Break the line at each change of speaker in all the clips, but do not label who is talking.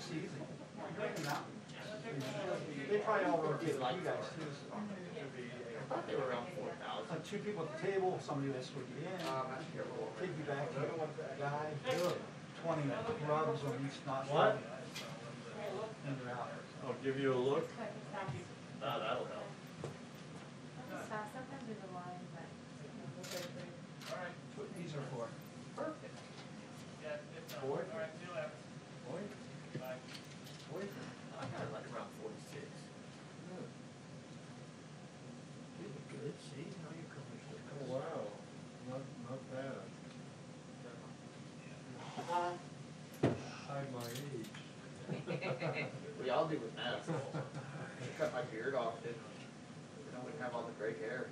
seats. Bring them out. They probably all rotate like you guys too. So.
I thought they were around 4,000.
2 people at the table, somebody will escort you in, take you back to the guy, 20 rubs on each nostril.
What?
And you're out.
I'll give you a look.
That'll help.
Sometimes there's a line, but.
All right. What these are for?
Perfect.
Boy?
Boy?
Boy?
I got it like around 46.
Good. See how you come.
Oh, wow. Not bad. Hide my age.
We all do with masks. I cut my beard off, then I wouldn't have all the gray hair.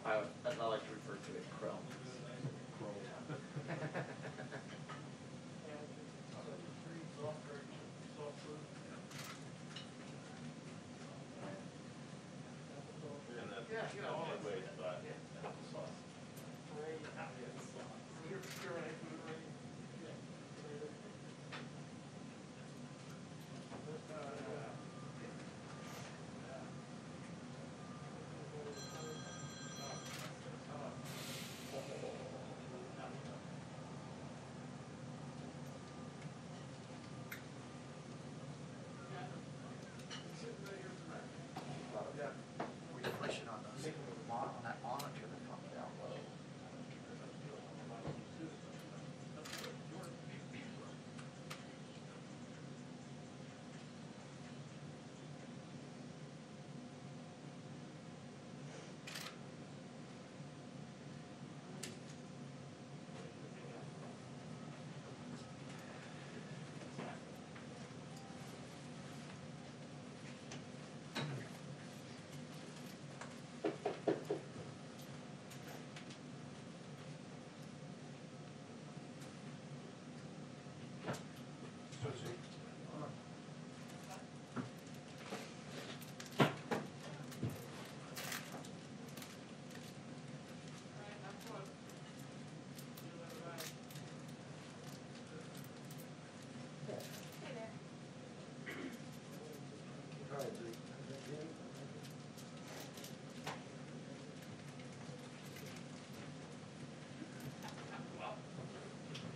As I like to refer to it, chrome.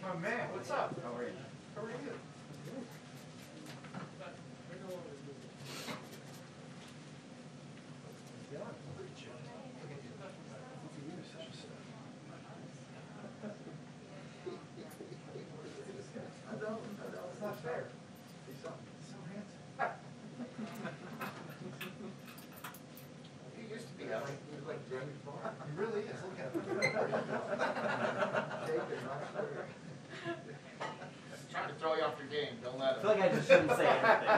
Oh man, what's up?
How are you?
How are you? It's not fair. He's so handsome.
He used to be like James Bond.
He really is. Look at him.
Trying to throw you off your game. Don't let
I
him.
feel like I just shouldn't say anything.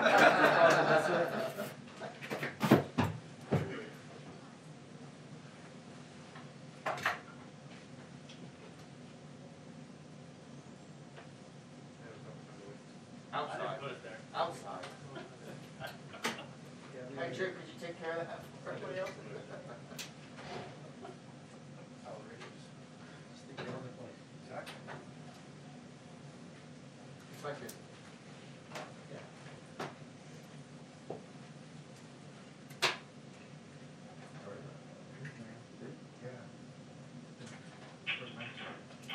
Outside. Outside. Hey, Trick, could you take care of that for everybody else?
Exactly.
It's like it.
Yeah.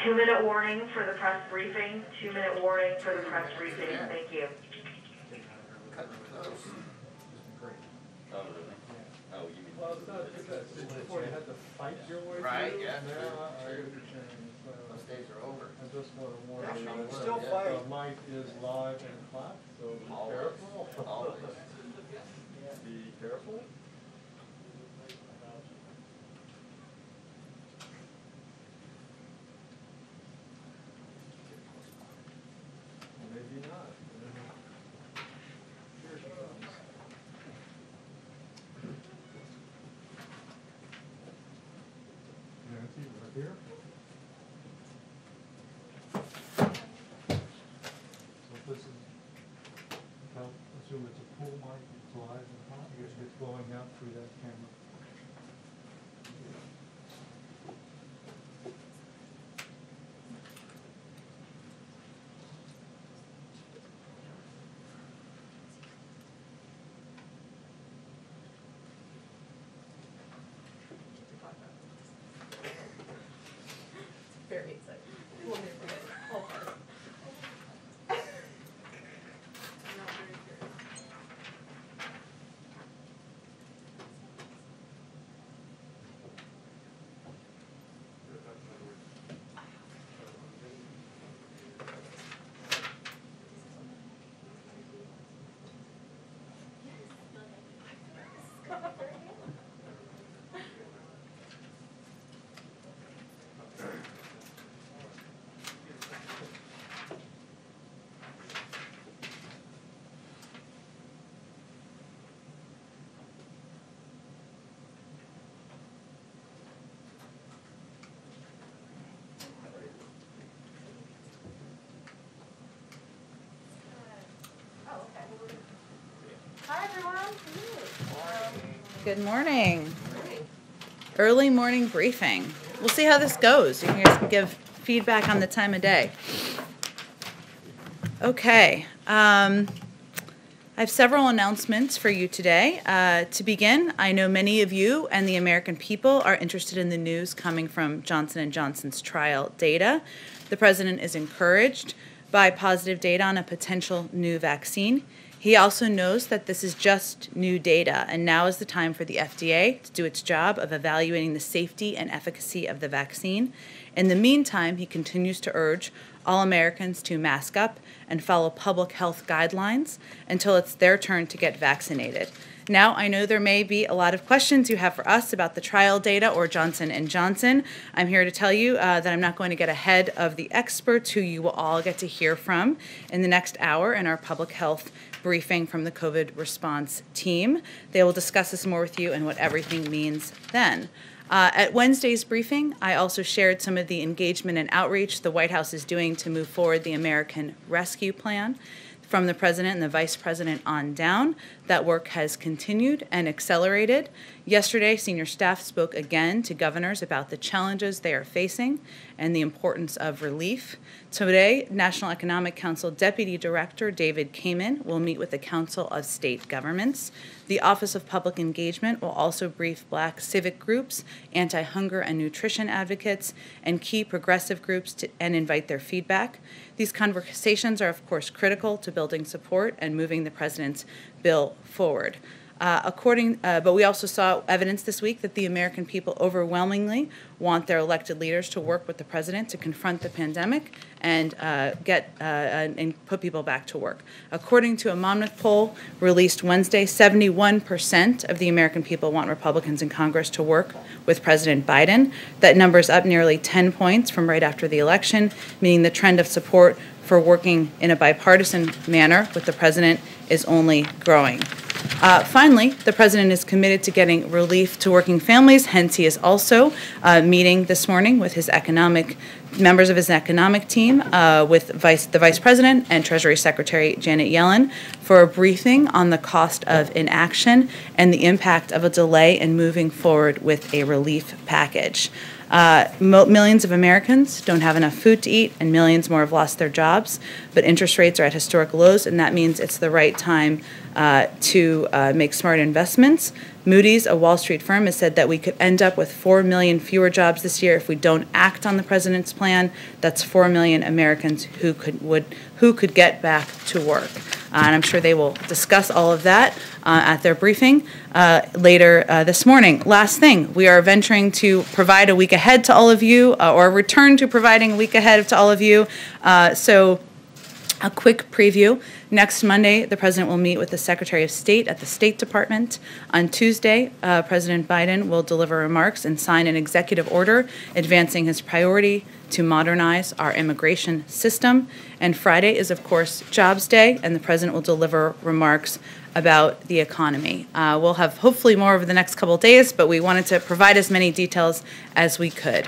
2-minute warning for the press briefing. 2-minute warning for the press briefing. Thank you.
Cutting close. Oh, really? Oh, you mean?
Well, it's not because before you had to fight your way
Right,
through.
yeah,
Now I
true.
understand.
Those days are over.
I just want to warn
Actually,
you
we
that
still
the
fight.
mic is live and clapped, so be
Always.
careful.
Always.
Be careful. Maybe not. Here she comes. Nancy, right here. So this is, I'll assume it's a pool mic, it's live and hot, it's going out through that camera.
Hi, everyone.
Good morning. Early morning briefing. We'll see how this goes. You can give feedback on the time of day. Okay. I have several announcements for you today. To begin, I know many of you and the American people are interested in the news coming from Johnson & Johnson's trial data. The president is encouraged by positive data on a potential new vaccine. He also knows that this is just new data, and now is the time for the FDA to do its job of evaluating the safety and efficacy of the vaccine. In the meantime, he continues to urge all Americans to mask up and follow public health guidelines until it's their turn to get vaccinated. Now, I know there may be a lot of questions you have for us about the trial data or Johnson & Johnson. I'm here to tell you that I'm not going to get ahead of the experts who you will all get to hear from in the next hour in our public health briefing from the COVID response team. They will discuss this more with you and what everything means then. At Wednesday's briefing, I also shared some of the engagement and outreach the White House is doing to move forward the American Rescue Plan. From the president and the vice president on down, that work has continued and accelerated. Yesterday, senior staff spoke again to governors about the challenges they are facing and the importance of relief. Today, National Economic Council Deputy Director David Kamen will meet with the Council of State Governments. The Office of Public Engagement will also brief Black civic groups, anti-hunger and nutrition advocates, and key progressive groups and invite their feedback. These conversations are, of course, critical to building support and moving the president's bill forward. But we also saw evidence this week that the American people overwhelmingly want their elected leaders to work with the president to confront the pandemic and and put people back to work. According to a Monmouth poll released Wednesday, 71% of the American people want Republicans in Congress to work with President Biden. That number is up nearly 10 points from right after the election, meaning the trend of support for working in a bipartisan manner with the president is only growing. Finally, the president is committed to getting relief to working families. Hence, he is also meeting this morning with his members of his economic team, with the vice president and Treasury Secretary Janet Yellen for a briefing on the cost of inaction and the impact of a delay in moving forward with a relief package. Millions of Americans don't have enough food to eat, and millions more have lost their jobs. But interest rates are at historic lows, and that means it's the right time to make smart investments. Moody's, a Wall Street firm, has said that we could end up with 4 million fewer jobs this year if we don't act on the president's plan. That's 4 million Americans who could get back to work. And I'm sure they will discuss all of that at their briefing later this morning. Last thing, we are venturing to provide a week ahead to all of you, or return to providing a week ahead to all of you. So a quick preview. Next Monday, the president will meet with the Secretary of State at the State Department. On Tuesday, President Biden will deliver remarks and sign an executive order advancing his priority to modernize our immigration system. And Friday is, of course, Jobs Day, and the president will deliver remarks about the economy. We'll have hopefully more over the next couple of days, but we wanted to provide as many details as we could.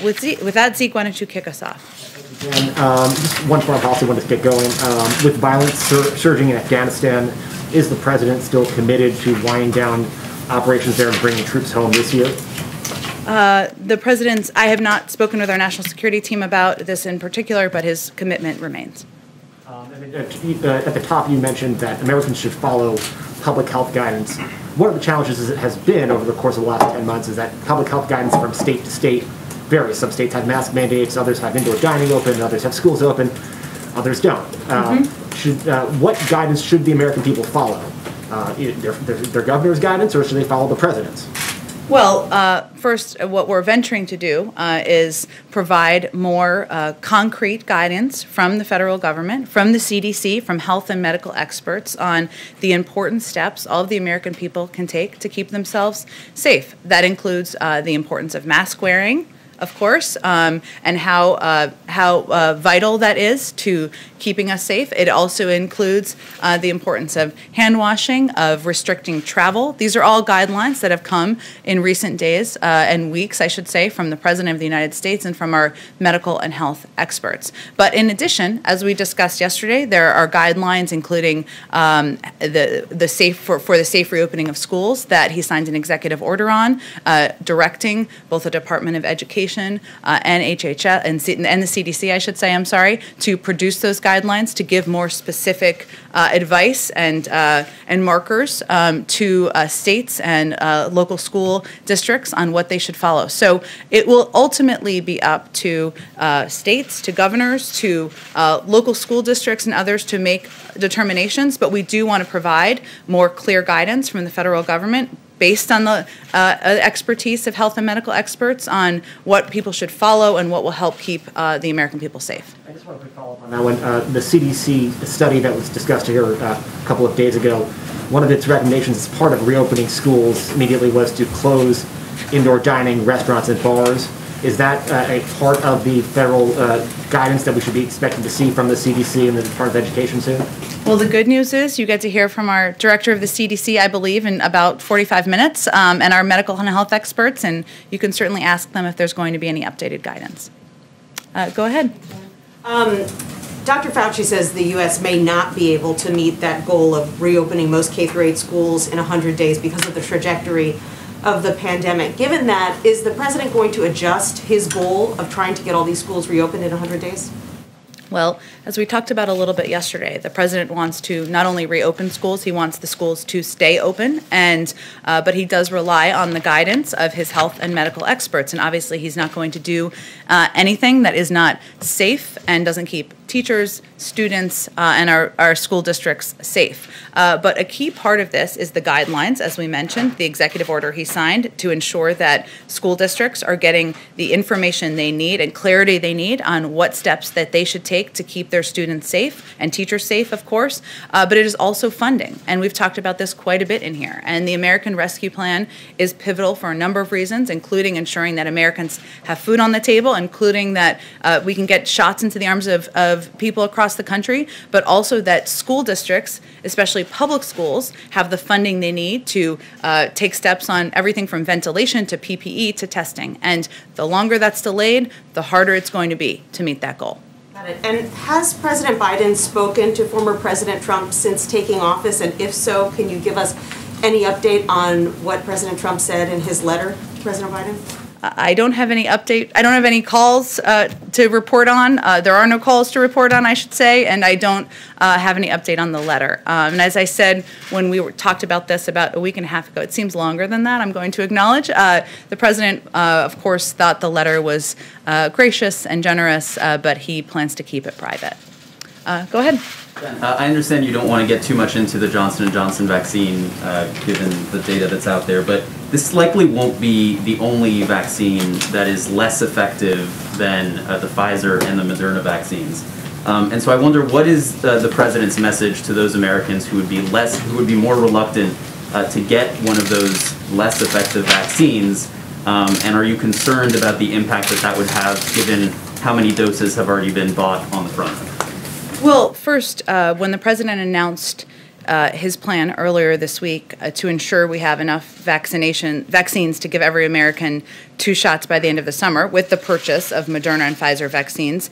With that, Zeke, why don't you kick us off?
And just one foreign policy I wanted to get going. With violence surging in Afghanistan, is the president still committed to winding down operations there and bringing troops home this year?
I have not spoken with our national security team about this in particular, but his commitment remains.
And at the top, you mentioned that Americans should follow public health guidance. One of the challenges it has been over the course of the last 10 months is that public health guidance from state to state varies. Some states have mask mandates, others have indoor dining open, others have schools open, others don't. What guidance should the American people follow? Their governor's guidance, or should they follow the president's?
Well, first, what we're venturing to do is provide more concrete guidance from the federal government, from the CDC, from health and medical experts on the important steps all of the American people can take to keep themselves safe. That includes the importance of mask wearing, of course, and how vital that is to keeping us safe. It also includes the importance of hand washing, of restricting travel. These are all guidelines that have come in recent days and weeks, I should say, from the President of the United States and from our medical and health experts. But in addition, as we discussed yesterday, there are guidelines including the safe reopening of schools that he signed an executive order on, directing both the Department of Education and HHS and the CDC, I should say, I'm sorry, to produce those guidelines to give more specific advice and markers to states and local school districts on what they should follow. So it will ultimately be up to states, to governors, to local school districts and others to make determinations, but we do want to provide more clear guidance from the federal government based on the expertise of health and medical experts on what people should follow and what will help keep the American people safe.
I just want to quick follow up on that one. The CDC study that was discussed here a couple of days ago, one of its recommendations as part of reopening schools immediately was to close indoor dining, restaurants, and bars. Is that a part of the federal guidance that we should be expecting to see from the CDC and the Department of Education soon?
Well, the good news is you get to hear from our director of the CDC, I believe, in about 45 minutes, and our medical and health experts, and you can certainly ask them if there's going to be any updated guidance. Go ahead.
Dr. Fauci says the U.S. may not be able to meet that goal of reopening most K-8 schools in 100 days because of the trajectory of the pandemic. Given that, is the president going to adjust his goal of trying to get all these schools reopened in 100 days?
Well, as we talked about a little bit yesterday, the president wants to not only reopen schools, he wants the schools to stay open, and but he does rely on the guidance of his health and medical experts, and obviously he's not going to do anything that is not safe and doesn't keep teachers, students, and our school districts safe. But a key part of this is the guidelines, as we mentioned, the executive order he signed to ensure that school districts are getting the information they need and clarity they need on what steps that they should take to keep their students safe and teachers safe, of course. But it is also funding, and we've talked about this quite a bit in here. And the American Rescue Plan is pivotal for a number of reasons, including ensuring that Americans have food on the table, including that we can get shots into the arms of people across the country, but also that school districts, especially public schools, have the funding they need to take steps on everything from ventilation to PPE to testing. And the longer that's delayed, the harder it's going to be to meet that goal.
Got it. And has President Biden spoken to former President Trump since taking office? And if so, can you give us any update on what President Trump said in his letter to President Biden?
I don't have any update. I don't have any calls to report on. There are no calls to report on, I should say, and I don't have any update on the letter. And as I said when we talked about this about a week and a half ago, it seems longer than that, I'm going to acknowledge. The president, of course, thought the letter was gracious and generous, but he plans to keep it private. Go ahead.
I understand you don't want to get too much into the Johnson & Johnson vaccine, given the data that's out there, but this likely won't be the only vaccine that is less effective than the Pfizer and the Moderna vaccines. And so I wonder, what is the president's message to those Americans who would be more reluctant to get one of those less effective vaccines? And are you concerned about the impact that would have, given how many doses have already been bought on the front?
Well, first, when the president announced his plan earlier this week to ensure we have enough vaccines to give every American 2 shots by the end of the summer with the purchase of Moderna and Pfizer vaccines,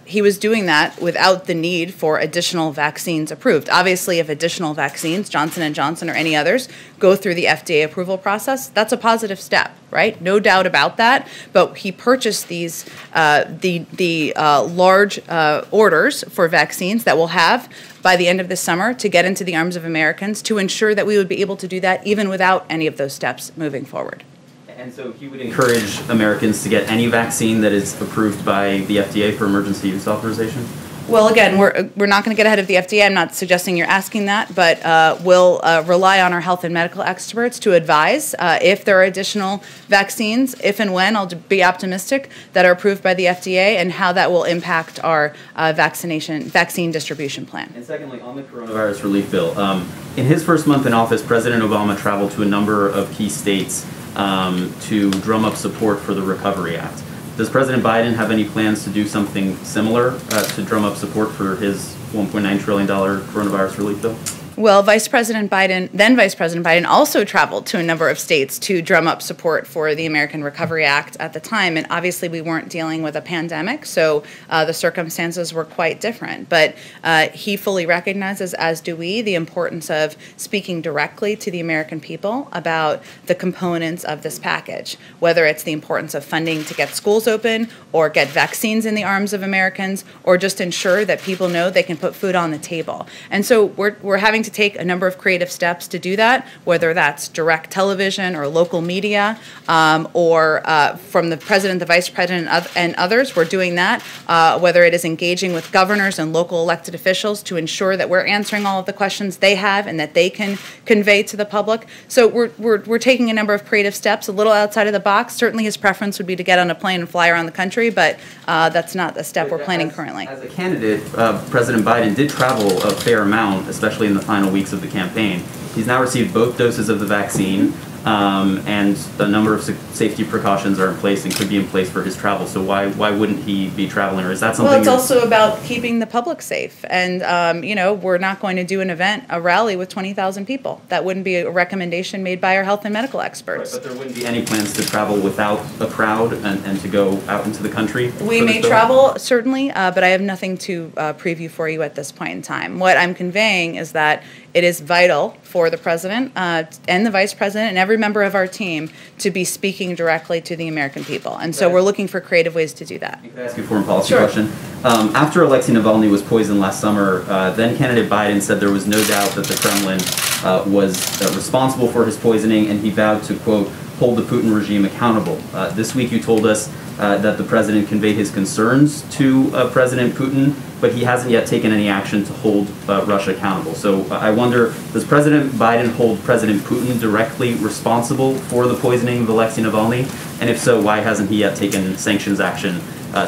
he was doing that without the need for additional vaccines approved. Obviously, if additional vaccines, Johnson & Johnson or any others, go through the FDA approval process, that's a positive step, right? No doubt about that. But he purchased these large orders for vaccines that we'll have by the end of this summer to get into the arms of Americans to ensure that we would be able to do that even without any of those steps moving forward.
And so he would encourage Americans to get any vaccine that is approved by the FDA for emergency use authorization?
Well, again, we're not going to get ahead of the FDA. I'm not suggesting you're asking that, but we'll rely on our health and medical experts to advise if there are additional vaccines, if and when, I'll be optimistic, that are approved by the FDA and how that will impact our vaccine distribution plan.
And secondly, on the coronavirus relief bill, in his first month in office, President Obama traveled to a number of key states to drum up support for the Recovery Act. Does President Biden have any plans to do something similar to drum up support for his $1.9 trillion coronavirus relief bill?
Well, then Vice President Biden also traveled to a number of states to drum up support for the American Recovery Act at the time, and obviously we weren't dealing with a pandemic, so the circumstances were quite different. But he fully recognizes, as do we, the importance of speaking directly to the American people about the components of this package, whether it's the importance of funding to get schools open, or get vaccines in the arms of Americans, or just ensure that people know they can put food on the table. And so we're having to take a number of creative steps to do that, whether that's direct television or local media, or from the president, the vice president, and others. We're doing that, whether it is engaging with governors and local elected officials to ensure that we're answering all of the questions they have and that they can convey to the public. So we're taking a number of creative steps, a little outside of the box. Certainly his preference would be to get on a plane and fly around the country, but that's not the step we're planning currently.
As a candidate, President Biden did travel a fair amount, especially in the final weeks of the campaign. He's now received both doses of the vaccine, and a number of safety precautions are in place and could be in place for his travel. So why wouldn't he be traveling, or is that something?
Well, it's also about keeping the public safe, and you know, we're not going to do a rally with 20,000 people. That wouldn't be a recommendation made by our health and medical experts.
Right, but there wouldn't be any plans to travel without a crowd and to go out into the country?
We may travel, certainly, but I have nothing to preview for you at this point in time. What I'm conveying is that it is vital for the president and the vice president and every member of our team to be speaking directly to the American people. And so we're looking for creative ways to do that.
Could I ask you a foreign policy question? After Alexei Navalny was poisoned last summer, then candidate Biden said there was no doubt that the Kremlin was responsible for his poisoning, and he vowed to, quote, hold the Putin regime accountable. This week you told us that the president conveyed his concerns to President Putin, but he hasn't yet taken any action to hold Russia accountable. So I wonder, does President Biden hold President Putin directly responsible for the poisoning of Alexei Navalny? And if so, why hasn't he yet taken sanctions action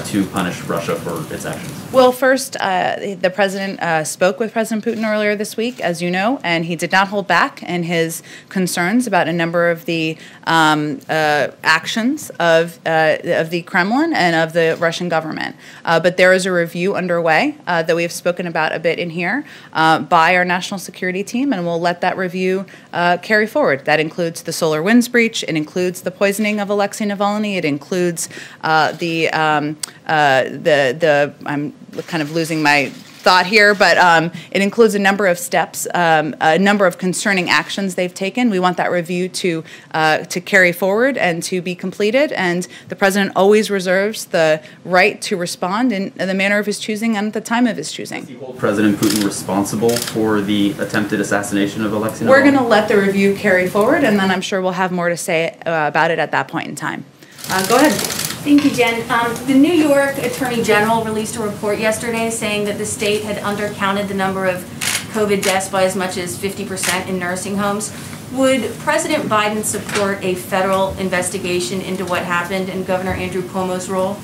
to punish Russia for its actions?
Well, first, the president spoke with President Putin earlier this week, as you know, and he did not hold back in his concerns about a number of the actions of the Kremlin and of the Russian government. But there is a review underway that we have spoken about a bit in here by our national security team, and we'll let that review carry forward. That includes the SolarWinds breach. It includes the poisoning of Alexei Navalny. It includes I'm kind of losing my thought here, but it includes a number of steps, a number of concerning actions they've taken. We want that review to carry forward and to be completed, and the president always reserves the right to respond in the manner of his choosing and at the time of his choosing.
Does he hold President Putin responsible for the attempted assassination of Alexei Navalny?
We're going to let the review carry forward, and then I'm sure we'll have more to say about it at that point in time. Go ahead.
Thank you, Jen. The New York Attorney General released a report yesterday saying that the state had undercounted the number of COVID deaths by as much as 50% in nursing homes. Would President Biden support a federal investigation into what happened and Governor Andrew Cuomo's role?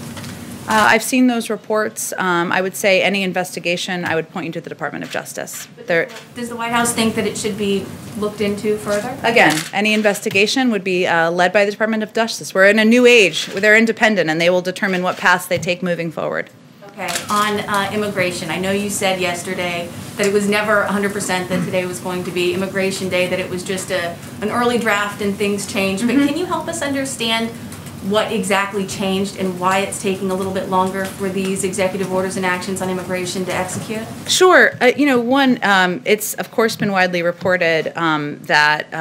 I've seen those reports. I would say any investigation, I would point you to the Department of Justice.
Does the White House think that it should be looked into further?
Again, any investigation would be led by the Department of Justice. We're in a new age. They're independent, and they will determine what paths they take moving forward.
Okay. On immigration, I know you said yesterday that it was never 100% that today was going to be Immigration Day, that it was just an early draft and things changed. But can you help us understand what exactly changed and why it's taking a little bit longer for these executive orders and actions on immigration to execute?
Sure. You know, one, it's of course been widely reported that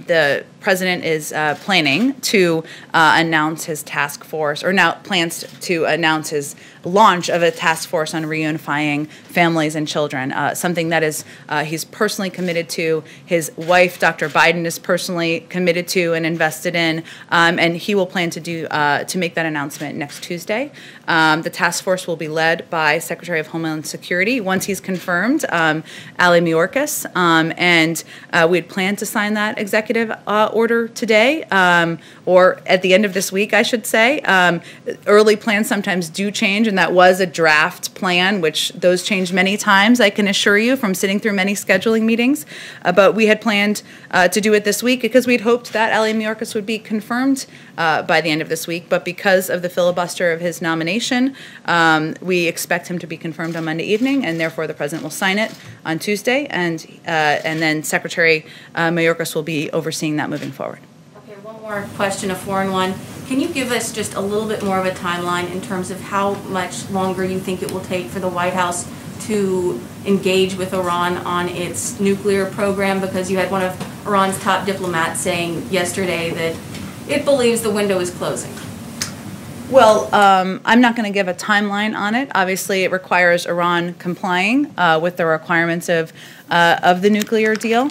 the President is planning to announce his task force, or now plans to announce his launch of a task force on reunifying families and children, something that is he's personally committed to. His wife, Dr. Biden, is personally committed to and invested in, and he will plan to make that announcement next Tuesday. The task force will be led by Secretary of Homeland Security once he's confirmed, Ali Mayorkas, and we had planned to sign that executive order today, or at the end of this week, I should say. Early plans sometimes do change, and that was a draft plan, which those change many times, I can assure you, from sitting through many scheduling meetings. But we had planned to do it this week because we'd hoped that Ali Mayorkas would be confirmed by the end of this week. But because of the filibuster of his nomination, we expect him to be confirmed on Monday evening, and therefore the President will sign it on Tuesday, and then Secretary Mayorkas will be overseeing that moving forward.
Okay, one more question, a foreign one. Can you give us just a little bit more of a timeline in terms of how much longer you think it will take for the White House to engage with Iran on its nuclear program? Because you had one of Iran's top diplomats saying yesterday that it believes the window is closing.
Well, I'm not going to give a timeline on it. Obviously, it requires Iran complying with the requirements of the nuclear deal.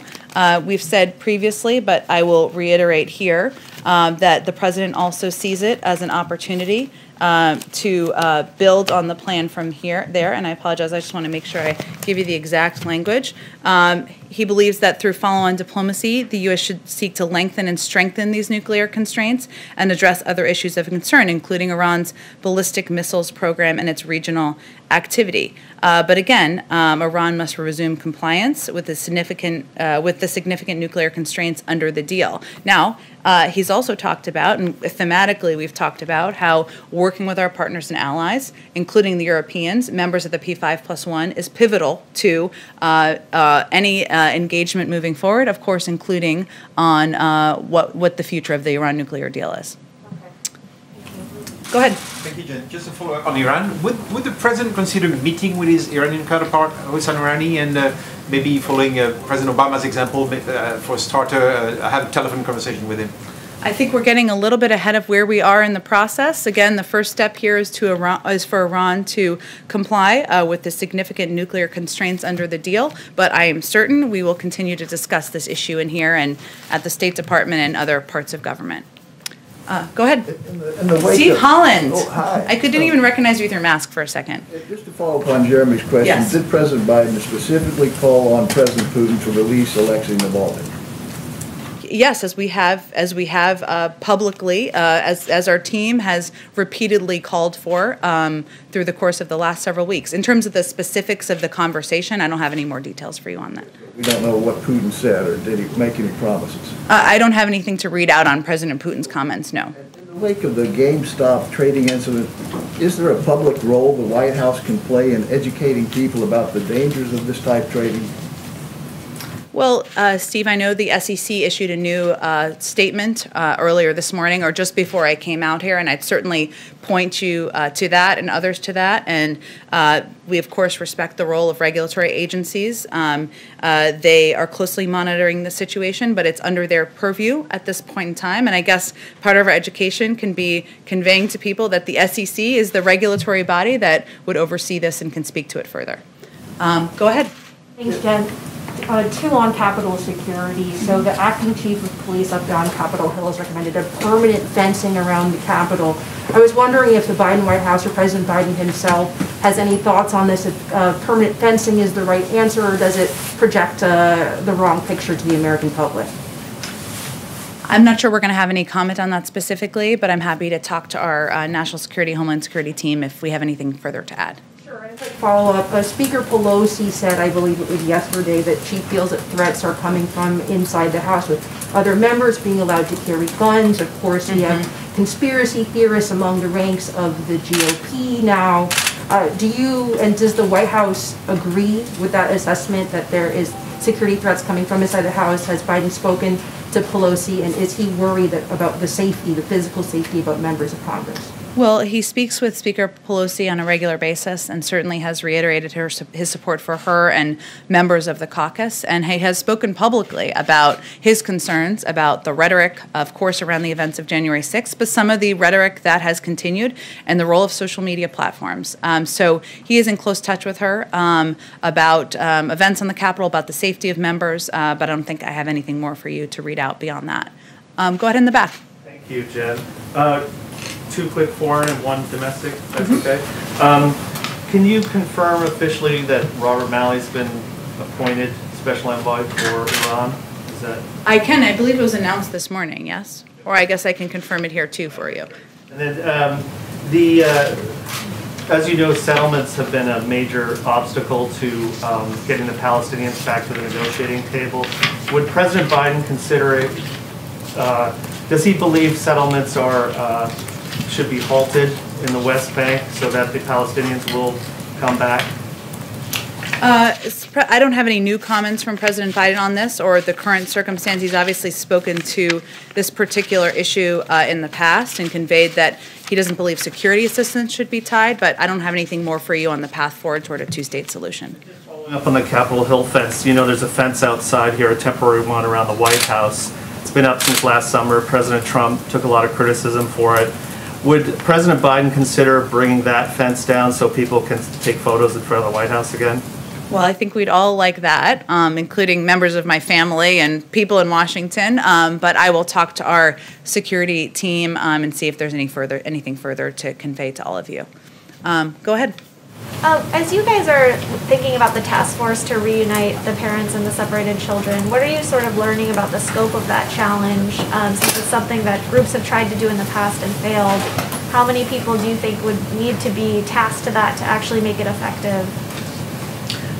We've said previously, but I will reiterate here, that the President also sees it as an opportunity to build on the plan from there. And I apologize, I just want to make sure I give you the exact language. He believes that through follow-on diplomacy, the U.S. should seek to lengthen and strengthen these nuclear constraints and address other issues of concern, including Iran's ballistic missiles program and its regional activity. But again, Iran must resume compliance with the significant nuclear constraints under the deal. Now, he's also talked about, and thematically we've talked about, how working with our partners and allies, including the Europeans, members of the P5+1, is pivotal to any engagement moving forward, of course, including on what the future of the Iran nuclear deal is. Go ahead.
Thank you, Jen. Just a follow-up on Iran. Would the President consider meeting with his Iranian counterpart, Hossein Rouhani, and maybe following President Obama's example, for a starter, have a telephone conversation with him?
I think we're getting a little bit ahead of where we are in the process. Again, the first step here is for Iran to comply with the significant nuclear constraints under the deal. But I am certain we will continue to discuss this issue in here and at the State Department and other parts of government. Go ahead. Steve Holland.
Oh, hi.
I didn't even recognize you with your mask for a second.
Just to follow up on Jeremy's question,
yes.
Did President Biden specifically call on President Putin to release Alexei Navalny?
Yes, as we have publicly, as our team has repeatedly called for through the course of the last several weeks. In terms of the specifics of the conversation, I don't have any more details for you on that.
We don't know what Putin said, or did he make any promises?
I don't have anything to read out on President Putin's comments, no.
In the wake of the GameStop trading incident, is there a public role the White House can play in educating people about the dangers of this type trading?
Well, Steve, I know the SEC issued a new statement earlier this morning, or just before I came out here, and I'd certainly point you to that and others to that. And we, of course, respect the role of regulatory agencies. They are closely monitoring the situation, but it's under their purview at this point in time. And I guess part of our education can be conveying to people that the SEC is the regulatory body that would oversee this and can speak to it further. Go ahead.
Thanks, Jen. Two on Capitol security. So the acting chief of police up on Capitol Hill has recommended a permanent fencing around the Capitol. I was wondering if the Biden White House or President Biden himself has any thoughts on this, if permanent fencing is the right answer, or does it project the wrong picture to the American public?
I'm not sure we're going to have any comment on that specifically, but I'm happy to talk to our National Security, Homeland Security team if we have anything further to add.
Sure. And a quick follow-up. Speaker Pelosi said, I believe it was yesterday, that she feels that threats are coming from inside the House, with other members being allowed to carry guns. Of course, we have conspiracy theorists among the ranks of the GOP now. Does the White House agree with that assessment that there is security threats coming from inside the House? Has Biden spoken to Pelosi, and is he worried about the safety, the physical safety of members of Congress?
Well, he speaks with Speaker Pelosi on a regular basis and certainly has reiterated his support for her and members of the caucus. And he has spoken publicly about his concerns about the rhetoric, of course, around the events of January 6th, but some of the rhetoric that has continued and the role of social media platforms. So he is in close touch with her about events on the Capitol, about the safety of members, but I don't think I have anything more for you to read out beyond that. Go ahead in the back.
Thank you, Jen. 2 quick foreign and 1 domestic, if that's okay. Can you confirm officially that Robert Malley's been appointed special envoy for Iran? Is that?
I can. I believe it was announced this morning, yes? Or I guess I can confirm it here too for you.
And then as you know, settlements have been a major obstacle to getting the Palestinians back to the negotiating table. Would President Biden consider it, does he believe settlements are should be halted in the West Bank so that the Palestinians will come back?
I don't have any new comments from President Biden on this or the current circumstance. He's obviously spoken to this particular issue in the past and conveyed that he doesn't believe security assistance should be tied, but I don't have anything more for you on the path forward toward a 2-state solution.
Following up on the Capitol Hill fence, you know there's a fence outside here, a temporary one around the White House. It's been up since last summer. President Trump took a lot of criticism for it. Would President Biden consider bringing that fence down so people can take photos in front of the White House again?
Well, I think we'd all like that, including members of my family and people in Washington. But I will talk to our security team and see if there's anything further to convey to all of you. Go ahead.
As you guys are thinking about the task force to reunite the parents and the separated children, what are you sort of learning about the scope of that challenge? Since it's something that groups have tried to do in the past and failed, how many people do you think would need to be tasked to that to actually make it effective?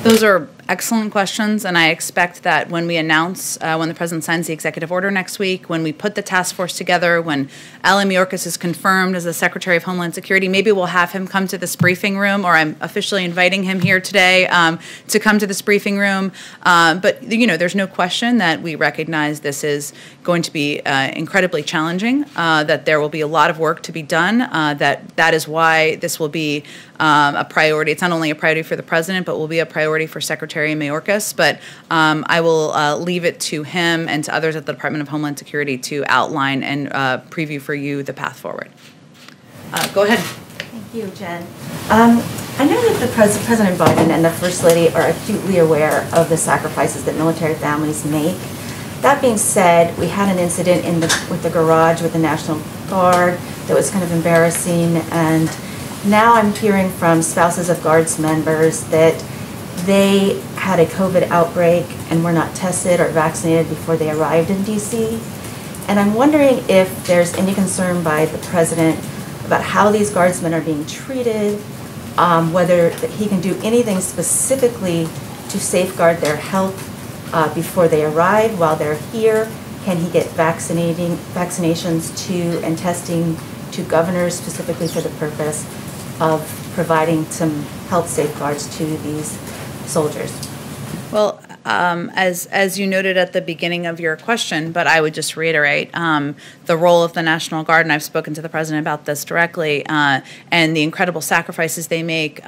Those are excellent questions, and I expect that when we announce, when the President signs the executive order next week, when we put the task force together, when Alan Mayorkas is confirmed as the Secretary of Homeland Security, maybe we'll have him come to this briefing room, or I'm officially inviting him here today to come to this briefing room. But, you know, there's no question that we recognize this is going to be incredibly challenging, that there will be a lot of work to be done, that is why this will be a priority. It's not only a priority for the President, but will be a priority for Secretary Mayorkas, but I will leave it to him and to others at the Department of Homeland Security to outline and preview for you the path forward. Go ahead.
Thank you, Jen. I know that the President Biden and the First Lady are acutely aware of the sacrifices that military families make. That being said, we had an incident with the garage with the National Guard that was kind of embarrassing, and now I'm hearing from spouses of Guards members that they had a COVID outbreak and were not tested or vaccinated before they arrived in DC. And I'm wondering if there's any concern by the President about how these Guardsmen are being treated, whether he can do anything specifically to safeguard their health before they arrive while they're here. Can he get vaccinations to and testing to governors specifically for the purpose of providing some health safeguards to these soldiers?
Well, as you noted at the beginning of your question, but I would just reiterate the role of the National Guard, and I've spoken to the President about this directly, and the incredible sacrifices they make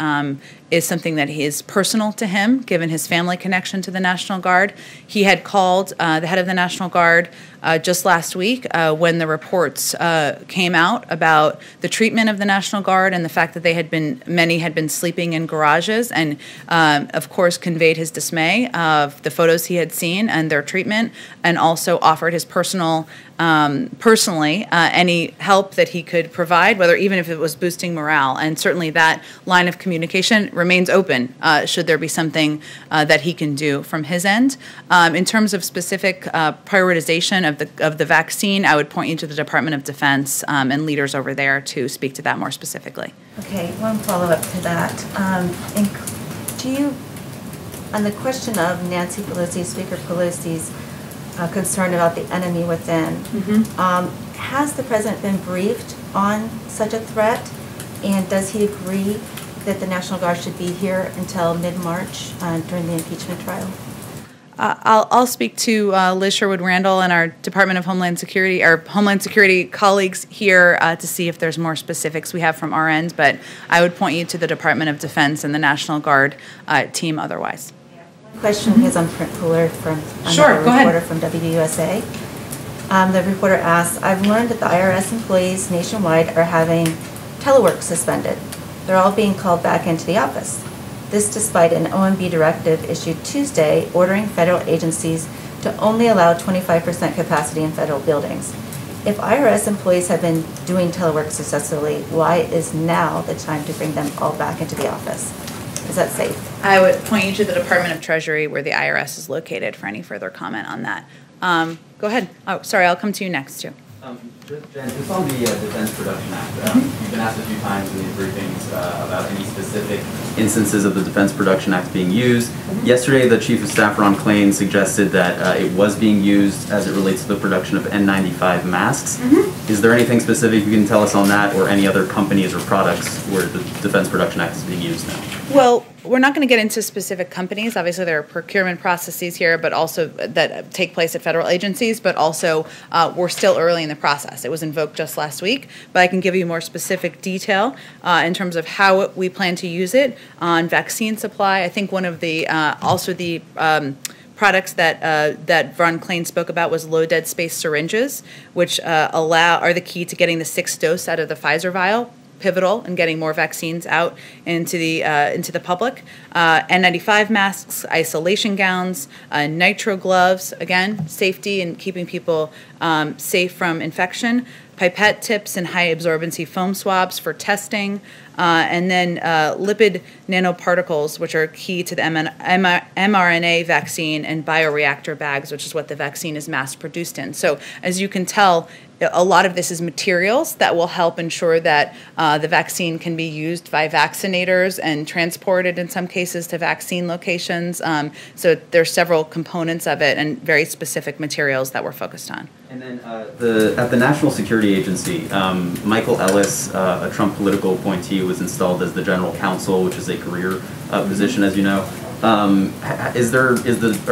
is something that is personal to him, given his family connection to the National Guard. He had called the head of the National Guard just last week when the reports came out about the treatment of the National Guard and the fact that many had been sleeping in garages, and of course conveyed his dismay of the photos he had seen and their treatment, and also offered his personally any help that he could provide, whether even if it was boosting morale. And certainly that line of communication remains open should there be something that he can do from his end. In terms of specific prioritization of the vaccine, I would point you to the Department of Defense and leaders over there to speak to that more specifically.
Okay, one follow-up to that. On the question of Nancy Pelosi, Speaker Pelosi's concern about the enemy within, has the President been briefed on such a threat, and does he agree that the National Guard should be here until mid-March during the impeachment trial?
I'll speak to Liz Sherwood-Randall and our Department of Homeland Security, our Homeland Security colleagues here to see if there's more specifics we have from our end, but I would point you to the Department of Defense and the National Guard team otherwise.
Question is on print cooler from
Sure, go ahead.
reporter from WUSA. The reporter asks, I've learned that the IRS employees nationwide are having telework suspended. They're all being called back into the office. This despite an OMB directive issued Tuesday ordering federal agencies to only allow 25% capacity in federal buildings. If IRS employees have been doing telework successfully, why is now the time to bring them all back into the office? Is that safe?
I would point you to the Department of Treasury where the IRS is located for any further comment on that. Go ahead. Oh, sorry, I'll come to you next, too.
Jen, just on the Defense Production Act, you've been asked a few times in these briefings about any specific instances of the Defense Production Act being used. Yesterday, the Chief of Staff, Ron Klain, suggested that it was being used as it relates to the production of N95 masks. Is there anything specific you can tell us on that, or any other companies or products where the Defense Production Act is being used now?
Well, we're not going to get into specific companies. Obviously, there are procurement processes here, but also that take place at federal agencies, but also we're still early in the process. It was invoked just last week, but I can give you more specific detail in terms of how we plan to use it on vaccine supply. I think one of the, also the products that Ron Klain spoke about was low dead space syringes, which are the key to getting the 6th dose out of the Pfizer vial. Pivotal in getting more vaccines out into the public. N95 masks, isolation gowns, nitro gloves, again, safety and keeping people safe from infection. Pipette tips and high absorbency foam swabs for testing, and then lipid nanoparticles, which are key to the mRNA vaccine, and bioreactor bags, which is what the vaccine is mass produced in. So as you can tell, a lot of this is materials that will help ensure that the vaccine can be used by vaccinators and transported in some cases to vaccine locations. So there's several components of it and very specific materials that we're focused on.
And then at the National Security Agency, Michael Ellis, a Trump political appointee, was installed as the general counsel, which is a career position, as you know. Are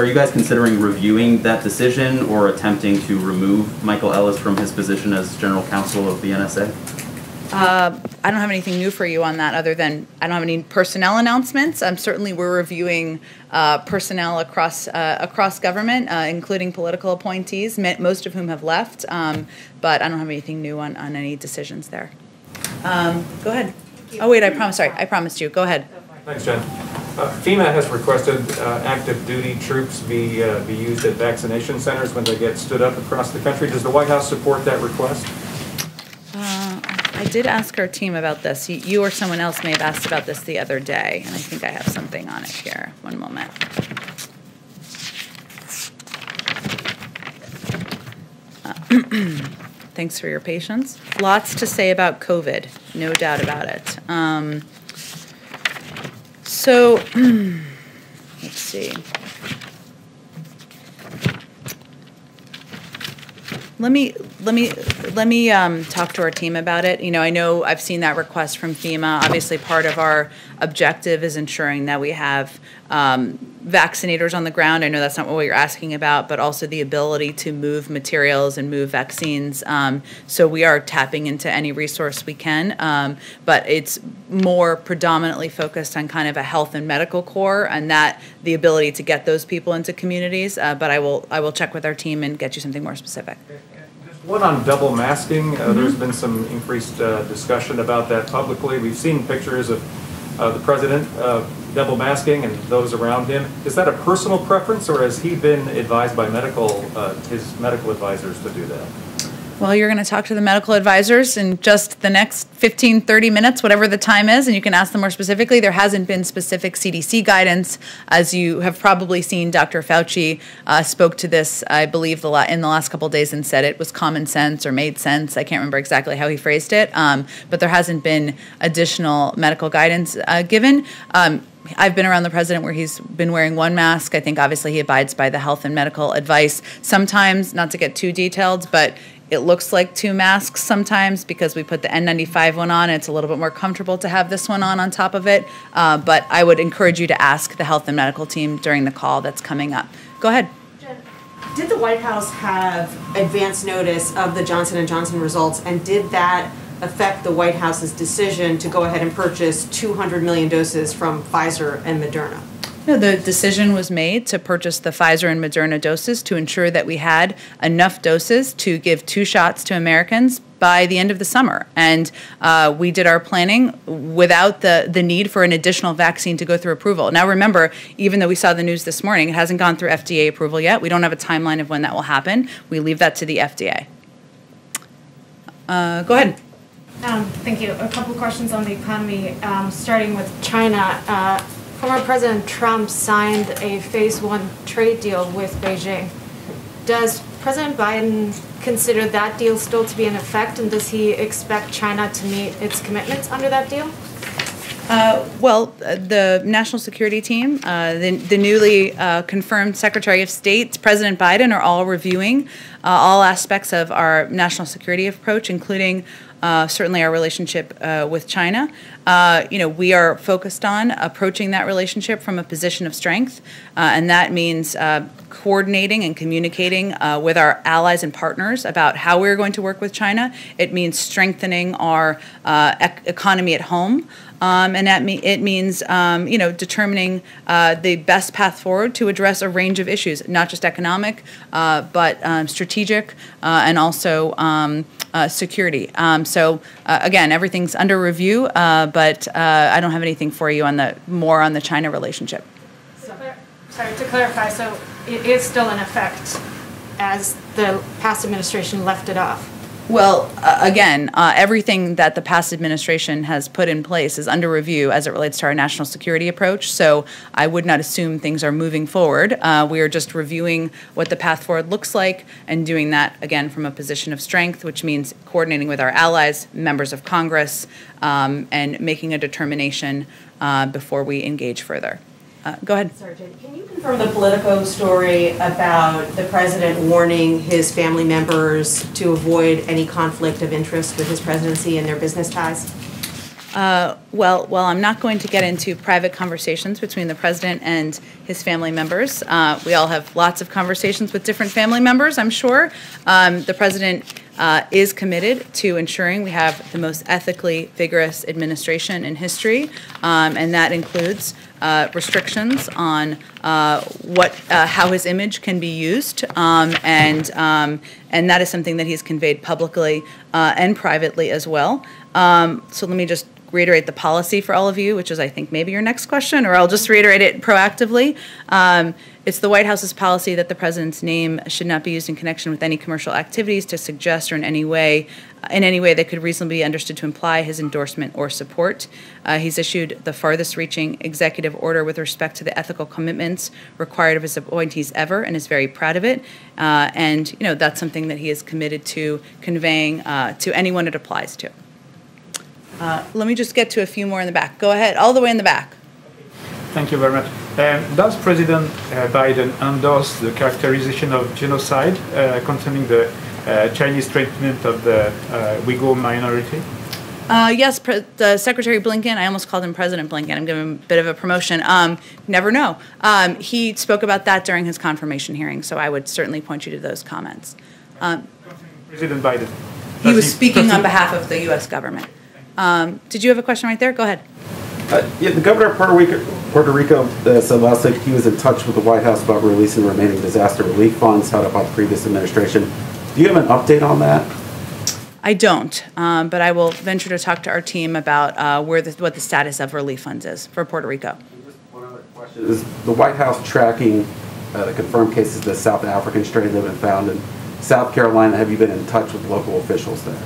you guys considering reviewing that decision or attempting to remove Michael Ellis from his position as general counsel of the NSA?
I don't have anything new for you on that other than I don't have any personnel announcements. Certainly we're reviewing personnel across government, including political appointees, most of whom have left, but I don't have anything new on any decisions there. Go ahead. Oh, wait, I promised you. Go ahead.
Thanks, Jen. FEMA has requested active duty troops be used at vaccination centers when they get stood up across the country. Does the White House support that request?
I did ask our team about this. You or someone else may have asked about this the other day, and I think I have something on it here. One moment. Thanks for your patience. Lots to say about COVID, no doubt about it. So, let's see. Let me talk to our team about it. I know I've seen that request from FEMA. Obviously, part of our objective is ensuring that we have vaccinators on the ground. I know that's not what you're asking about, but also the ability to move materials and move vaccines. So we are tapping into any resource we can, but it's more predominantly focused on kind of a health and medical core, and that the ability to get those people into communities. But I will check with our team and get you something more specific.
One on double masking. There's been some increased discussion about that publicly. We've seen pictures of the president double masking and those around him. Is that a personal preference, or has he been advised by his medical advisors to do that?
Well, you're going to talk to the medical advisors in just the next 15, 30 minutes, whatever the time is, and you can ask them more specifically. There hasn't been specific CDC guidance. As you have probably seen, Dr. Fauci spoke to this, I believe, in the last couple of days and said it was common sense or made sense. I can't remember exactly how he phrased it, but there hasn't been additional medical guidance given. I've been around the president where he's been wearing one mask. I think obviously he abides by the health and medical advice. Sometimes, not to get too detailed, but it looks like two masks sometimes because we put the N95 one on. It's a little bit more comfortable to have this one on top of it. But I would encourage you to ask the health and medical team during the call that's coming up. Go ahead.
Did the White House have advance notice of the Johnson & Johnson results, and did that affect the White House's decision to go ahead and purchase 200 million doses from Pfizer and Moderna?
No, the decision was made to purchase the Pfizer and Moderna doses to ensure that we had enough doses to give 2 shots to Americans by the end of the summer. And we did our planning without the need for an additional vaccine to go through approval. Now remember, even though we saw the news this morning, it hasn't gone through FDA approval yet. We don't have a timeline of when that will happen. We leave that to the FDA. Go ahead.
Thank you. A couple questions on the economy, starting with China. Former President Trump signed a Phase 1 trade deal with Beijing. Does President Biden consider that deal still to be in effect, and does he expect China to meet its commitments under that deal?
The national security team, the newly confirmed Secretary of State, President Biden, are all reviewing all aspects of our national security approach, including certainly our relationship with China. We are focused on approaching that relationship from a position of strength, and that means coordinating and communicating with our allies and partners about how we're going to work with China. It means strengthening our economy at home. And it means, determining the best path forward to address a range of issues, not just economic, but strategic and also security. Again, everything's under review, but I don't have anything for you on more on the China relationship.
Sorry, to clarify, so it is still in effect as the past administration left it off?
Well, again, everything that the past administration has put in place is under review as it relates to our national security approach, so I would not assume things are moving forward. We are just reviewing what the path forward looks like and doing that, again, from a position of strength, which means coordinating with our allies, members of Congress, and making a determination before we engage further. Go ahead.
Sergeant, can you confirm the Politico story about the president warning his family members to avoid any conflict of interest with his presidency and their business ties?
Well, I'm not going to get into private conversations between the president and his family members. We all have lots of conversations with different family members, I'm sure. The president is committed to ensuring we have the most ethically vigorous administration in history, and that includes restrictions on how his image can be used, and that is something that he's conveyed publicly and privately as well. So let me just reiterate the policy for all of you, which is, I think, maybe your next question, or I'll just reiterate it proactively. It's the White House's policy that the president's name should not be used in connection with any commercial activities to suggest or in any way that could reasonably be understood to imply his endorsement or support. He's issued the farthest-reaching executive order with respect to the ethical commitments required of his appointees ever, and is very proud of it. And that's something that he is committed to conveying to anyone it applies to. Let me just get to a few more in the back. Go ahead, all the way in the back.
Thank you very much. Does President Biden endorse the characterization of genocide concerning the Chinese treatment of the Uyghur minority?
Yes, the Secretary Blinken, I almost called him President Blinken, I'm giving him a bit of a promotion, never know. He spoke about that during his confirmation hearing, so I would certainly point you to those comments.
President Biden.
He was speaking on behalf of the U.S. government. Did you have a question right there? Go ahead.
The governor of Puerto Rico said last week he was in touch with the White House about releasing remaining disaster relief funds held up by the previous administration. Do you have an update on that?
I don't, but I will venture to talk to our team about what the status of relief funds is for Puerto Rico.
Just one other question. Is the White House tracking the confirmed cases of the South African strain that have been found in South Carolina? Have you been in touch with local officials there?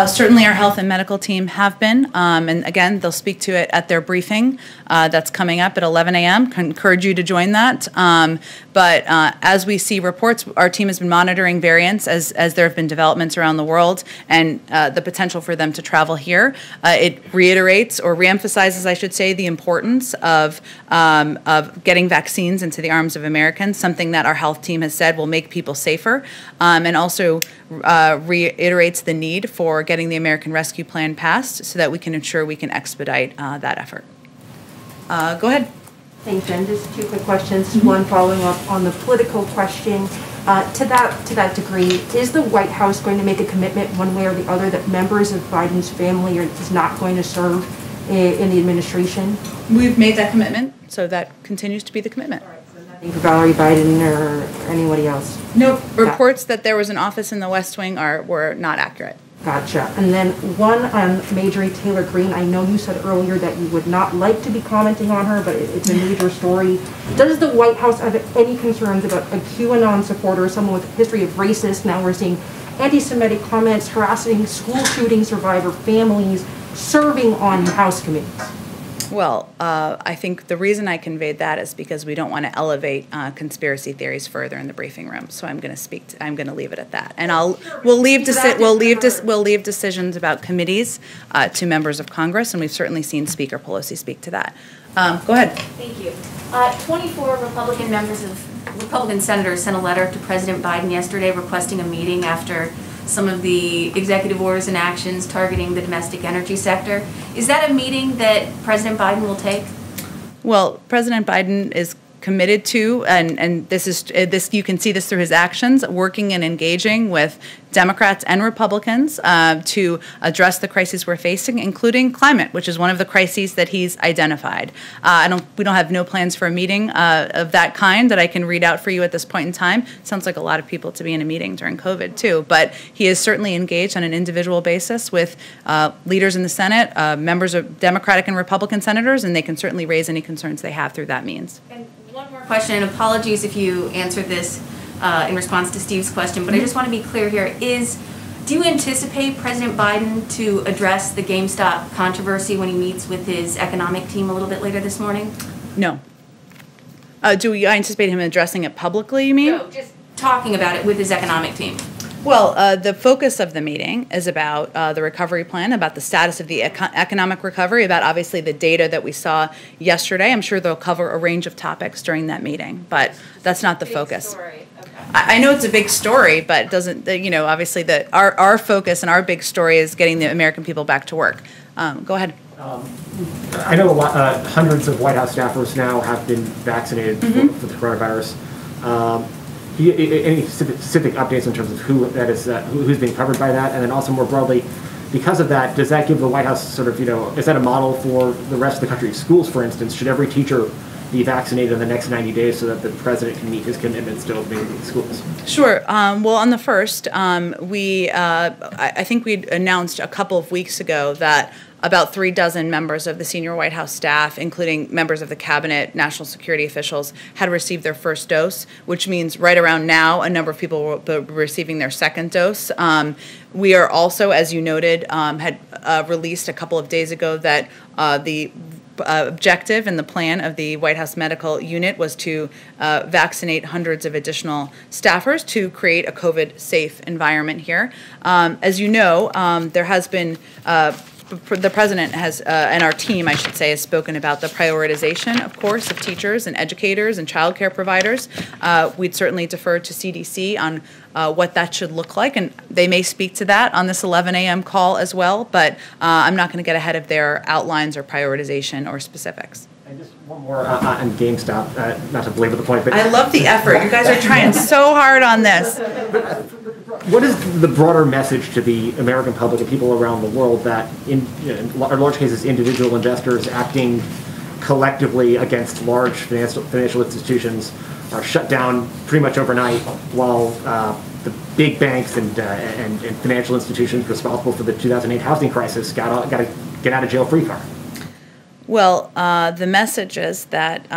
Certainly our health and medical team have been, and again, they'll speak to it at their briefing that's coming up at 11 a.m. I encourage you to join that. But as we see reports, our team has been monitoring variants as there have been developments around the world and the potential for them to travel here. It reiterates, or reemphasizes, I should say, the importance of getting vaccines into the arms of Americans, something that our health team has said will make people safer, and also reiterates the need for getting the American Rescue Plan passed so that we can ensure we can expedite that effort. Go ahead.
Thanks, Jen. Just two quick questions. One following up on the political question. To that degree, is the White House going to make a commitment one way or the other that members of Biden's family is not going to serve in the administration?
We've made that commitment, so that continues to be the commitment.
For Valerie Biden or anybody else?
No, reports that there was an office in the West Wing were not accurate.
Gotcha. And then one on Marjorie Taylor Greene. I know you said earlier that you would not like to be commenting on her, but it's a major story. Does the White House have any concerns about a QAnon supporter, someone with a history of racist? Now we're seeing anti-Semitic comments, harassing school shooting survivor families, serving on House committees.
Well, I think the reason I conveyed that is because we don't want to elevate conspiracy theories further in the briefing room. So I'm going to leave it at that, and we'll leave decisions about committees to members of Congress, and we've certainly seen Speaker Pelosi speak to that. Go ahead.
Thank you. 24 Republican senators sent a letter to President Biden yesterday requesting a meeting after some of the executive orders and actions targeting the domestic energy sector. Is that a meeting that President Biden will take?
Well, President Biden is committed to, and this you can see this through his actions, working and engaging with Democrats and Republicans to address the crises we're facing, including climate, which is one of the crises that he's identified. We don't have no plans for a meeting of that kind that I can read out for you at this point in time. Sounds like a lot of people to be in a meeting during COVID too, but he is certainly engaged on an individual basis with leaders in the Senate, members of Democratic and Republican senators, and they can certainly raise any concerns they have through that means.
And one more question, and apologies if you answered this in response to Steve's question, but I just want to be clear here. Do you anticipate President Biden to address the GameStop controversy when he meets with his economic team a little bit later this morning?
No. Do I anticipate him addressing it publicly, you mean?
No, just talking about it with his economic team.
Well, the focus of the meeting is about the recovery plan, about the status of the economic recovery, about obviously the data that we saw yesterday. I'm sure they'll cover a range of topics during that meeting, but that's not the focus.
Okay.
I know it's a big story, but it doesn't, obviously our focus and our big story is getting the American people back to work. Go ahead.
I know hundreds of White House staffers now have been vaccinated for the coronavirus. Any specific updates in terms of who that is, who's being covered by that, and then also more broadly, because of that, does that give the White House sort of, is that a model for the rest of the country's schools, for instance? Should every teacher be vaccinated in the next 90 days so that the president can meet his commitments to opening schools?
Sure. Well, on the first, I think we announced a couple of weeks ago that about 36 members of the senior White House staff, including members of the cabinet, national security officials, had received their first dose, which means right around now a number of people will be receiving their second dose. We are also, as you noted, had released a couple of days ago that the objective and the plan of the White House Medical Unit was to vaccinate hundreds of additional staffers to create a COVID-safe environment here. As you know, there has been the president has, and our team, I should say, has spoken about the prioritization, of course, of teachers and educators and child care providers. We'd certainly defer to CDC on what that should look like, and they may speak to that on this 11 a.m. call as well, but I'm not going to get ahead of their outlines or prioritization or specifics.
And just one more on GameStop, not to belabor the point, but
I love the effort. You guys are trying so hard on this.
What is the broader message to the American public and people around the world that, in large cases, individual investors acting collectively against large financial institutions are shut down pretty much overnight, while the big banks and financial institutions responsible for the 2008 housing crisis got a get out of jail free card?
Well, the message is that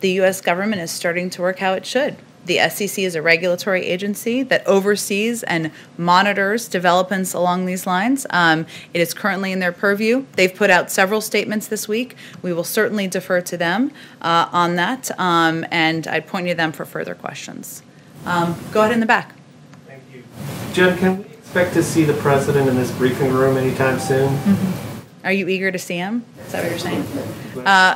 the U.S. government is starting to work how it should. The SEC is a regulatory agency that oversees and monitors developments along these lines. It is currently in their purview. They've put out several statements this week. We will certainly defer to them on that, and I'd point you to them for further questions. Go ahead in the back.
Thank you. Jen, can we expect to see the president in this briefing room anytime soon?
Are you eager to see him? Is that what you're saying?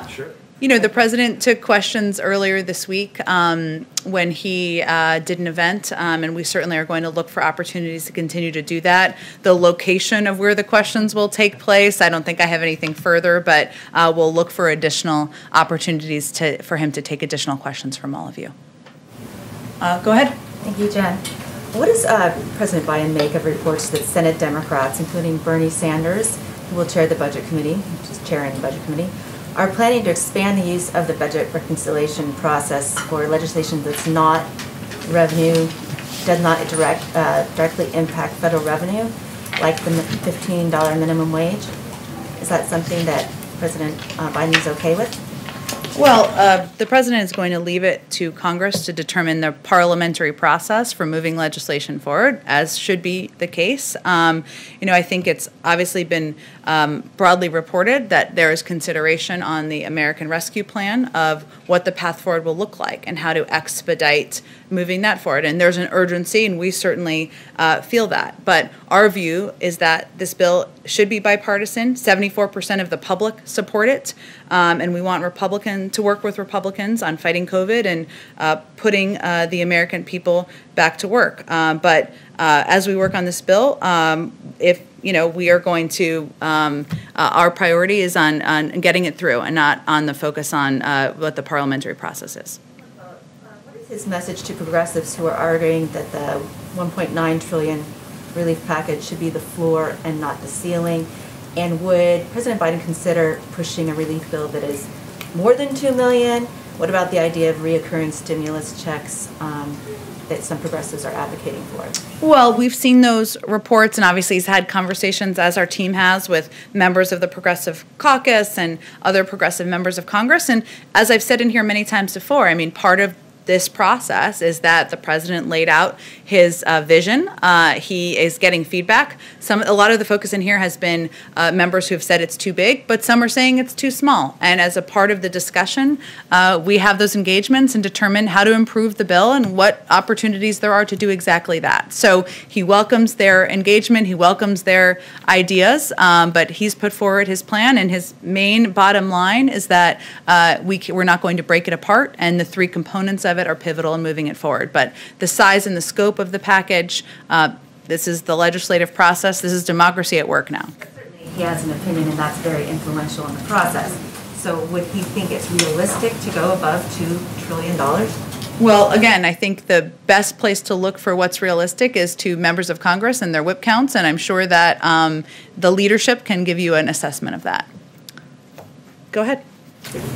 Sure.
You know, the president took questions earlier this week when he did an event, and we certainly are going to look for opportunities to continue to do that. The location of where the questions will take place, I don't think I have anything further, but we'll look for additional opportunities for him to take additional questions from all of you. Go ahead.
Thank you, Jen. What does President Biden make of reports that Senate Democrats, including Bernie Sanders, who will chair the Budget Committee, which is chairing the Budget Committee, are planning to expand the use of the budget reconciliation process for legislation that's not revenue, does not directly impact federal revenue, like the $15 minimum wage? Is that something that President Biden is okay with?
Well, the president is going to leave it to Congress to determine the parliamentary process for moving legislation forward, as should be the case. You know, I think it's obviously been broadly reported that there is consideration on the American Rescue Plan of what the path forward will look like and how to expedite moving that forward. And there's an urgency, and we certainly feel that. But our view is that this bill should be bipartisan. 74% of the public support it, and we want Republicans to work with Republicans on fighting COVID and putting the American people back to work. But as we work on this bill, if you know, we are going to, our priority is on getting it through and not on the focus on what the parliamentary process is.
What is his message to progressives who are arguing that the $1.9 trillion relief package should be the floor and not the ceiling? And would President Biden consider pushing a relief bill that is more than $2 million? What about the idea of reoccurring stimulus checks that some progressives are advocating for?
Well, we've seen those reports, and obviously he's had conversations, as our team has, with members of the Progressive Caucus and other progressive members of Congress. And as I've said in here many times before, I mean, part of this process is that the president laid out his vision. He is getting feedback. A lot of the focus in here has been members who have said it's too big, but some are saying it's too small. And as a part of the discussion, we have those engagements and determine how to improve the bill and what opportunities there are to do exactly that. So he welcomes their engagement. He welcomes their ideas, but he's put forward his plan, and his main bottom line is that we're not going to break it apart, and the three components of it are pivotal in moving it forward. But the size and the scope of the package, this is the legislative process. This is democracy at work now.
Certainly he has an opinion, and that's very influential in the process. So would he think it's realistic to go above $2 trillion?
Well, again, I think the best place to look for what's realistic is to members of Congress and their whip counts, and I'm sure that the leadership can give you an assessment of that. Go ahead.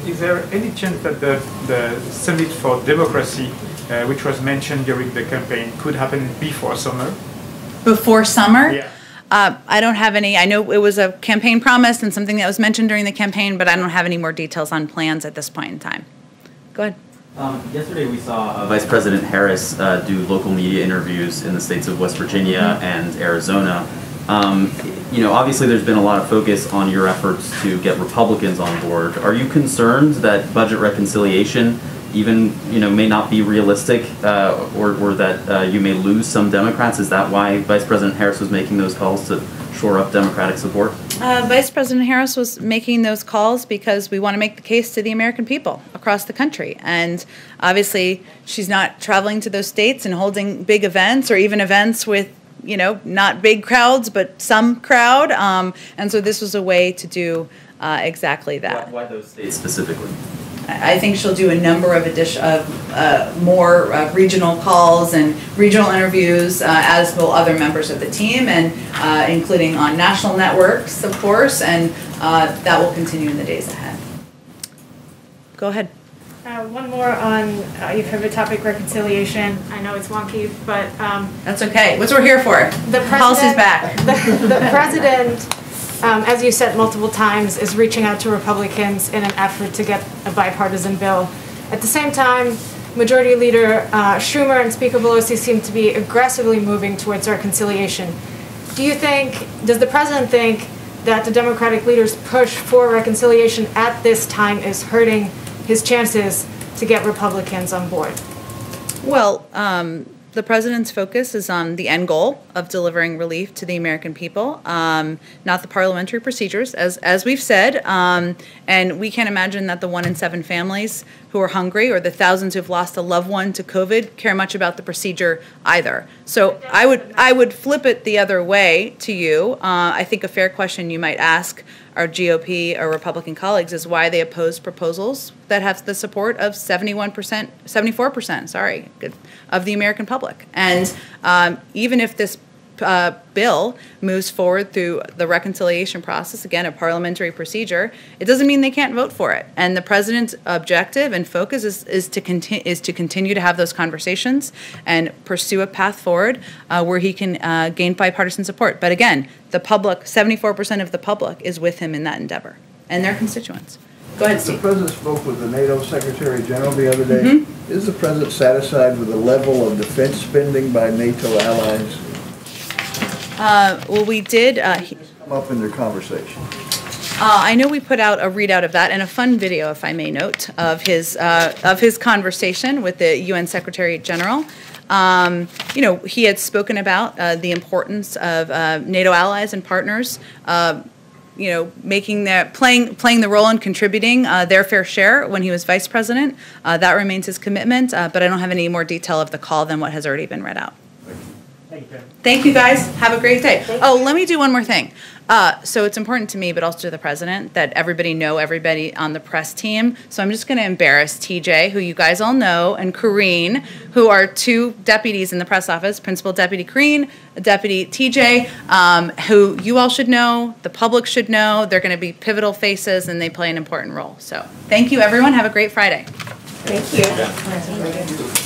Is there any chance that the Summit for Democracy, which was mentioned during the campaign, could happen before summer?
Before summer?
Yeah.
I don't have any. I know it was a campaign promise and something that was mentioned during the campaign, but I don't have any more details on plans at this point in time. Go ahead.
Yesterday we saw Vice President Harris do local media interviews in the states of West Virginia and Arizona. You know, obviously there's been a lot of focus on your efforts to get Republicans on board. Are you concerned that budget reconciliation even, you know, may not be realistic or that you may lose some Democrats? Is that why Vice President Harris was making those calls to shore up Democratic support?
Vice President Harris was making those calls because we want to make the case to the American people across the country. And obviously she's not traveling to those states and holding big events or even events with, you know, not big crowds, but some crowd. And so this was a way to do exactly that.
Why those states specifically?
I think she'll do a number of more regional calls and regional interviews, as will other members of the team, and including on national networks, of course, and that will continue in the days ahead. Go ahead.
One more on your favorite topic, reconciliation. I know it's wonky, but
that's okay. That's what we're here for. The policy's back.
The president, as you said multiple times, is reaching out to Republicans in an effort to get a bipartisan bill. At the same time, Majority Leader Schumer and Speaker Pelosi seem to be aggressively moving towards reconciliation. Does the president think that the Democratic leader's push for reconciliation at this time is hurting his chances to get Republicans on board?
Well, the president's focus is on the end goal of delivering relief to the American people, not the parliamentary procedures, as we've said. And we can't imagine that the 1 in 7 families who are hungry or the thousands who've lost a loved one to COVID care much about the procedure either. So I would flip it the other way to you. I think a fair question you might ask our GOP or Republican colleagues is why they oppose proposals that have the support of 74%, of the American public. And even if this bill moves forward through the reconciliation process, again, a parliamentary procedure, it doesn't mean they can't vote for it. And the president's objective and focus is to continue to have those conversations and pursue a path forward where he can gain bipartisan support. But again, the public, 74% of the public is with him in that endeavor, and their constituents. Go ahead, Steve.
The president spoke with the Nato Secretary General the other day. Is the president satisfied with the level of defense spending by NATO allies?
Well, we did.
Come up in their conversation.
I know we put out a readout of that and a fun video, if I may note, of his conversation with the UN Secretary General. You know, he had spoken about the importance of NATO allies and partners. You know, playing the role and contributing their fair share when he was vice president. That remains his commitment, but I don't have any more detail of the call than what has already been read out. Thank you, guys. Have a great day. Oh, let me do one more thing. So it's important to me, but also to the president, that everybody know everybody on the press team. So I'm just going to embarrass TJ, who you guys all know, and Kareen, who are 2 deputies in the press office, Principal Deputy Kareen, Deputy TJ, who you all should know, the public should know. They're going to be pivotal faces, and they play an important role. So thank you, everyone. Have a great Friday.
Thank you.